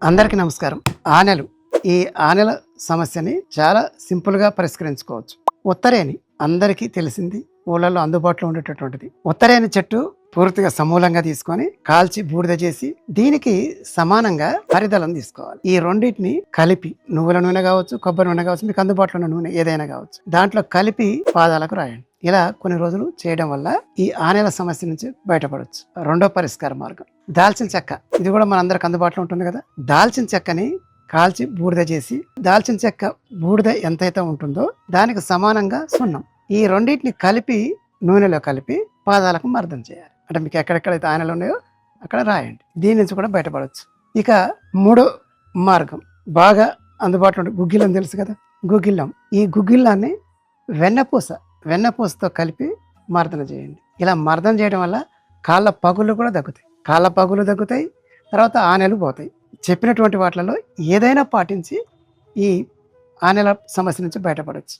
అందరికీ నమస్కారం. ఆనెలు ఈ ఆనెల సమస్యని చాలా సింపుల్గా పరిష్కరించుకోవచ్చు. ఉత్తరేణి అందరికీ తెలిసింది, ఊళ్ళల్లో అందుబాటులో ఉండేటటువంటిది. ఉత్తరేణి చెట్టు పూర్తిగా సమూలంగా తీసుకొని కాల్చి బూడిద చేసి దీనికి సమానంగా హరిదళం తీసుకోవాలి. ఈ రెండింటిని కలిపి నువ్వుల నూనె కావచ్చు, కొబ్బరి నూనె కావచ్చు, మీకు అందుబాటులో ఉన్న నూనె ఏదైనా కావచ్చు, దాంట్లో కలిపి పాదాలకు రాయండి. ఇలా కొన్ని రోజులు చేయడం వల్ల ఈ ఆనెల సమస్య నుంచి బయటపడవచ్చు. రెండో పరిష్కార మార్గం దాల్చిన చెక్క. ఇది కూడా మన అందరికి అందుబాటులో ఉంటుంది కదా. దాల్చిన చెక్కని కాల్చి బూడిద చేసి, దాల్చిన చెక్క బూడిద ఎంతైతే ఉంటుందో దానికి సమానంగా సున్నం, ఈ రెండింటిని కలిపి నూనెలో కలిపి పాదాలకు మర్దన చేయాలి. అంటే మీకు ఎక్కడెక్కడైతే ఆనెలు ఉన్నాయో అక్కడ రాయండి. దీని నుంచి కూడా బయటపడవచ్చు. ఇక మూడో మార్గం బాగా అందుబాటులో ఉండే గుగ్గిలం తెలుసు కదా. గుగ్గిలం, ఈ గుగ్గిలాన్ని వెన్నపూసతో కలిపి మర్దన చేయండి. ఇలా మర్దన చేయడం వల్ల కాళ్ళ పగులు కూడా తగ్గుతాయి. కాళ్ళ పగులు తగ్గుతాయి, తర్వాత ఆనెలు పోతాయి. చెప్పినటువంటి వాటిలలో ఏదైనా పాటించి ఈ ఆనెల సమస్య నుంచి బయటపడవచ్చు.